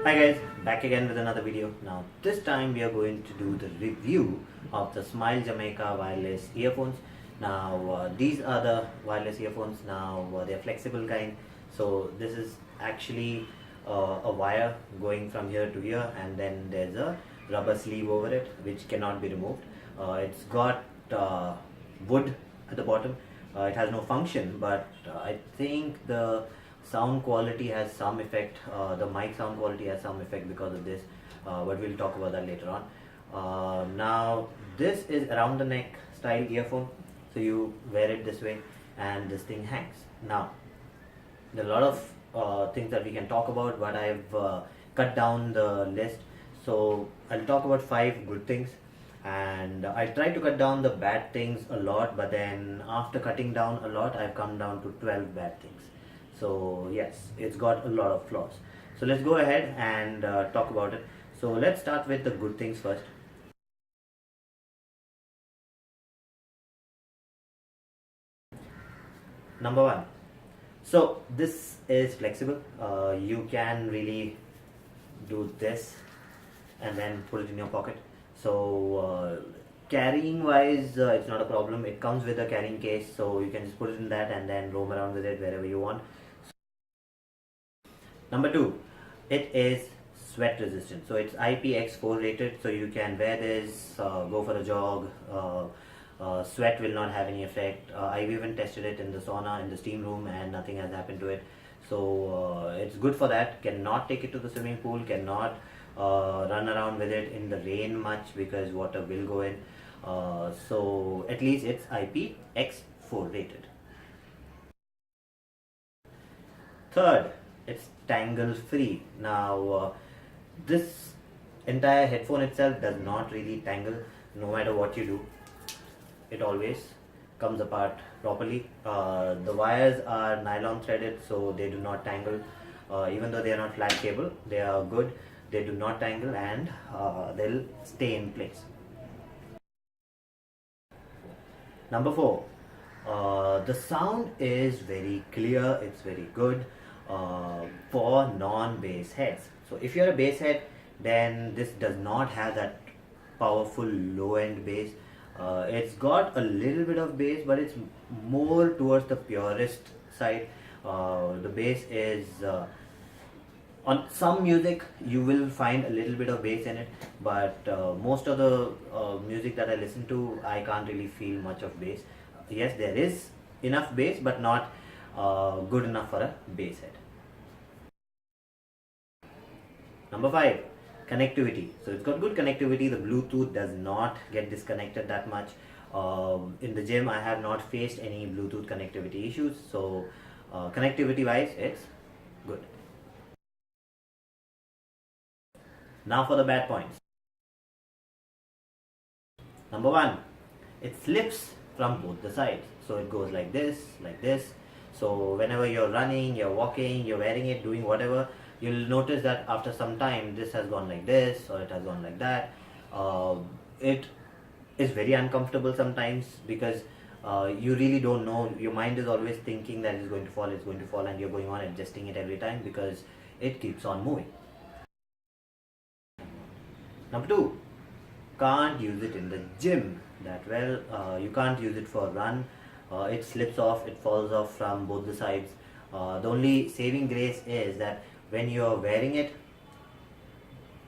Hi guys, back again with another video. Now this time we are going to do the review of the Smile Jamaica wireless earphones. Now these are the wireless earphones. Now they're flexible kind. So this is actually a wire going from here to here, and then there's a rubber sleeve over it which cannot be removed. It's got wood at the bottom. It has no function, but I think the sound quality has some effect. The mic sound quality has some effect because of this, but we'll talk about that later on. Now this is around the neck style earphone, so you wear it this way and this thing hangs. Now there are a lot of things that we can talk about, but I've cut down the list. So I'll talk about 5 good things, and I try to cut down the bad things a lot, but then after cutting down a lot I've come down to 12 bad things. So yes, it's got a lot of flaws. So let's go ahead and talk about it. So let's start with the good things first. Number 1. So this is flexible. You can really do this and then put it in your pocket. So carrying wise, it's not a problem. It comes with a carrying case, so you can just put it in that and then roam around with it wherever you want. Number 2, it is sweat resistant. So it's IPX4 rated, so you can wear this, go for a jog. Sweat will not have any effect. I've even tested it in the sauna, in the steam room, and nothing has happened to it. So it's good for that. Cannot take it to the swimming pool, cannot run around with it in the rain much because water will go in. So at least it's IPX4 rated. Third, it's tangle free. Now this entire headphone itself does not really tangle. No matter what you do, it always comes apart properly. The wires are nylon threaded, so they do not tangle. Even though they are not flat cable, they are good. They do not tangle, and they'll stay in place. Number 4, the sound is very clear. It's very good for non-bass heads. So if you're a bass head, then this does not have that powerful low-end bass. It's got a little bit of bass, but it's more towards the purist side. The bass is on some music you will find a little bit of bass in it, but most of the music that I listen to, I can't really feel much of bass. Yes, there is enough bass, but not good enough for a bass head. Number 5, connectivity. So it's got good connectivity. The Bluetooth does not get disconnected that much. In the gym I have not faced any Bluetooth connectivity issues, so connectivity wise it's good. Now for the bad points. Number 1, it slips from both the sides. So it goes like this, like this. So whenever you're running, you're walking, you're wearing it, doing whatever, you'll notice that after some time this has gone like this or it has gone like that. It is very uncomfortable sometimes because you really don't know. Your mind is always thinking that it's going to fall, and you're going on adjusting it every time because it keeps on moving. Number 2, can't use it in the gym that well. You can't use it for a run. It slips off, it falls off from both the sides. The only saving grace is that when you're wearing it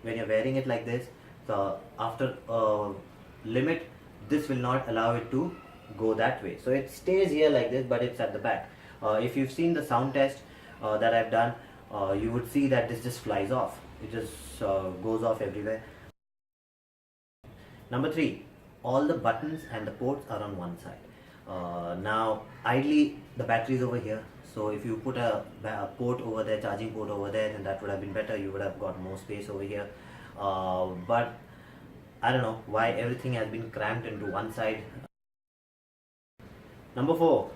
like this, so after a limit, this will not allow it to go that way. So it stays here like this, but it's at the back. If you've seen the sound test that I've done, you would see that this just flies off. It just goes off everywhere. Number 3, all the buttons and the ports are on one side. Now ideally the battery is over here, so if you put a port over there, charging port over there, then that would have been better. You would have got more space over here, but I don't know why everything has been cramped into one side. Number 4,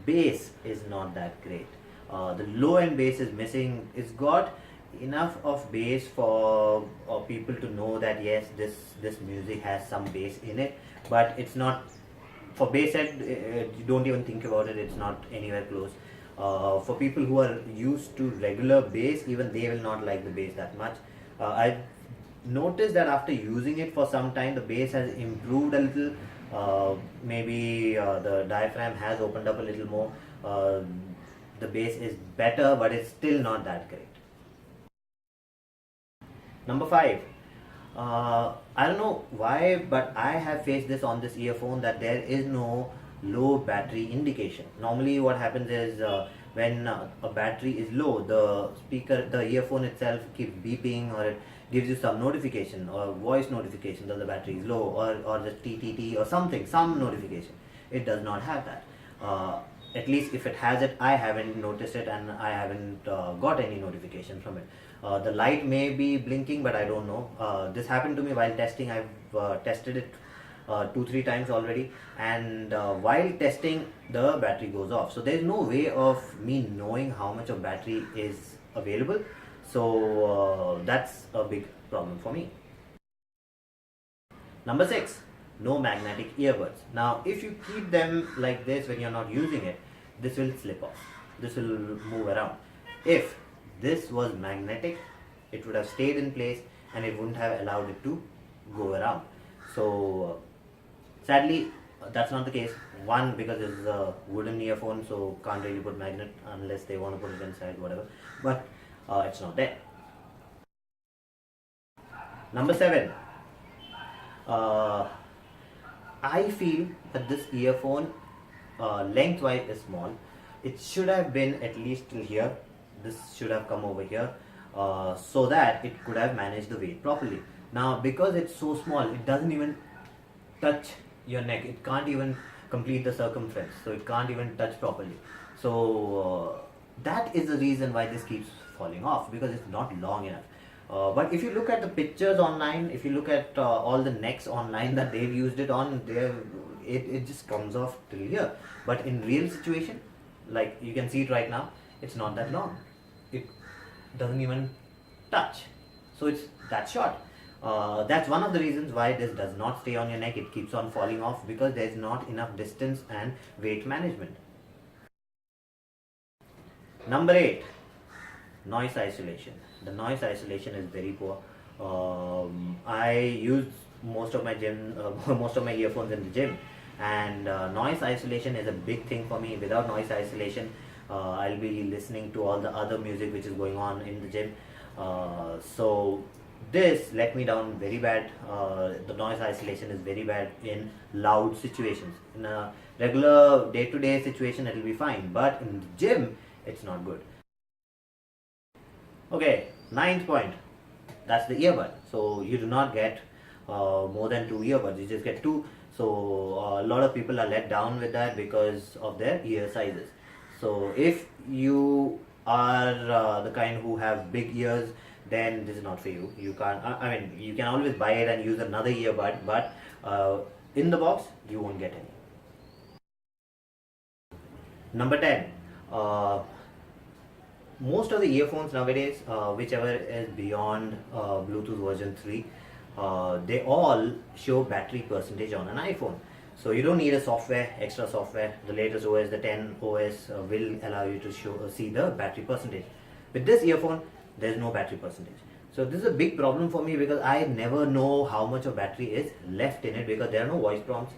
bass is not that great. The low end bass is missing. It's got enough of bass for people to know that yes, this music has some bass in it, but it's not for bass head. You don't even think about it. It's not anywhere close. For people who are used to regular bass, even they will not like the bass that much. I've noticed that after using it for some time, the bass has improved a little. Maybe the diaphragm has opened up a little more. The bass is better, but it's still not that great. Number 5. I don't know why, but I have faced this on this earphone, that there is no low battery indication. Normally what happens is when a battery is low, the earphone itself keeps beeping, or it gives you some notification or voice notification that the battery is low, or the TTT or something, some notification. It does not have that. At least if it has it, I haven't noticed it, and I haven't got any notification from it. The light may be blinking, but I don't know. This happened to me while testing. I've tested it 2-3 times already, and while testing, the battery goes off. So there is no way of me knowing how much of battery is available. So that's a big problem for me. Number 6. No magnetic earbuds. Now if you keep them like this when you're not using it, this will slip off, this will move around. If this was magnetic, it would have stayed in place and it wouldn't have allowed it to go around. So sadly that's not the case. One, because this is a wooden earphone, so can't really put magnet unless they want to put it inside, whatever, but it's not there. Number 7. I feel that this earphone lengthwise is small. It should have been at least till here. This should have come over here, so that it could have managed the weight properly. Now because it's so small, it doesn't even touch your neck. It can't even complete the circumference, so it can't even touch properly. So that is the reason why this keeps falling off, because it's not long enough. But if you look at the pictures online, if you look at all the necks online that they've used it on, it just comes off till here. But in real situation, like you can see it right now, it's not that long. It doesn't even touch. So it's that short. That's one of the reasons why this does not stay on your neck. It keeps on falling off, because there's not enough distance and weight management. Number 8. Noise isolation. The noise isolation is very poor. I use most of my earphones in the gym, and noise isolation is a big thing for me. Without noise isolation, I'll be listening to all the other music which is going on in the gym. So this let me down very bad. The noise isolation is very bad in loud situations. In a regular day-to-day situation, it will be fine, but in the gym, it's not good. Okay, 9th point, that's the earbud. So you do not get more than 2 earbuds, you just get 2. So a lot of people are let down with that because of their ear sizes. So if you are the kind who have big ears, then this is not for you. You can't, I mean, you can always buy it and use another earbud, but in the box you won't get any. Number 10. Most of the earphones nowadays, whichever is beyond Bluetooth version 3, they all show battery percentage on an iPhone. So you don't need a extra software. The latest OS, the 10 OS, will allow you to see the battery percentage. With this earphone, there's no battery percentage. So this is a big problem for me, because I never know how much of battery is left in it, because there are no voice prompts.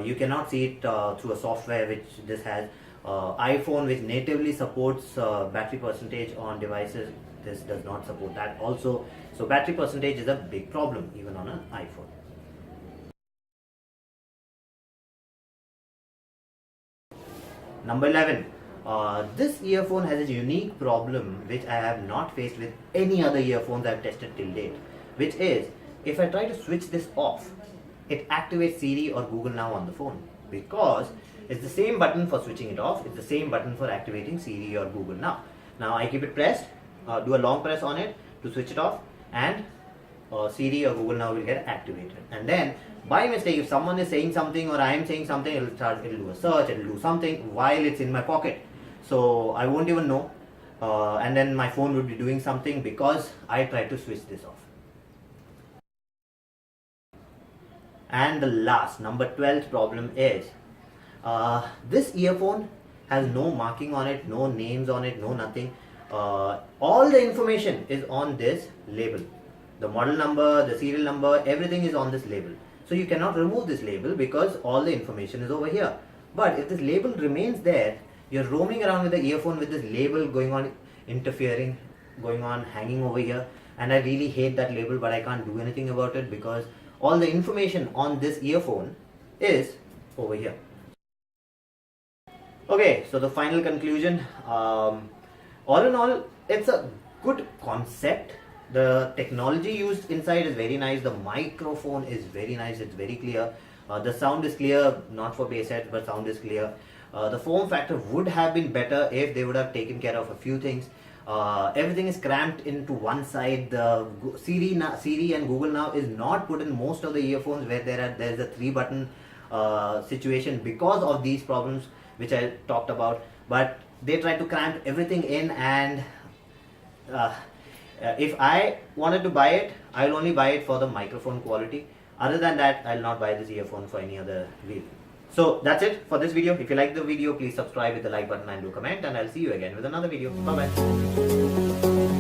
You cannot see it through a software which this has. iPhone, which natively supports battery percentage on devices, this does not support that also. So battery percentage is a big problem even on an iPhone. Number 11. This earphone has a unique problem which I have not faced with any other earphones I've tested till date, which is, if I try to switch this off, it activates Siri or Google Now on the phone, because it's the same button for switching it off, it's the same button for activating Siri or Google Now. Now I keep it pressed, do a long press on it to switch it off, and Siri or Google Now will get activated. And then by mistake, if someone is saying something or I am saying something, it'll do a search, it'll do something while it's in my pocket. So I won't even know, and then my phone would be doing something because I tried to switch this off. And the last, number 12th problem is, this earphone has no marking on it, no names on it, no nothing. All the information is on this label. The model number, the serial number, everything is on this label. So you cannot remove this label because all the information is over here. But if this label remains there, you're roaming around with the earphone with this label going on, interfering, going on, hanging over here. And I really hate that label, but I can't do anything about it because all the information on this earphone is over here. Okay, so the final conclusion, all in all, it's a good concept. The technology used inside is very nice. The microphone is very nice. It's very clear. The sound is clear, not for bass heads, but sound is clear. The form factor would have been better if they would have taken care of a few things. Everything is cramped into one side. The Siri and Google now is not put in most of the earphones where there's a 3-button situation because of these problems which I talked about. But they try to cramp everything in, and if I wanted to buy it, I'll only buy it for the microphone quality. Other than that, I'll not buy this earphone for any other reason. So that's it for this video. If you like the video, please subscribe with the like button and do comment, and I'll see you again with another video. Bye bye.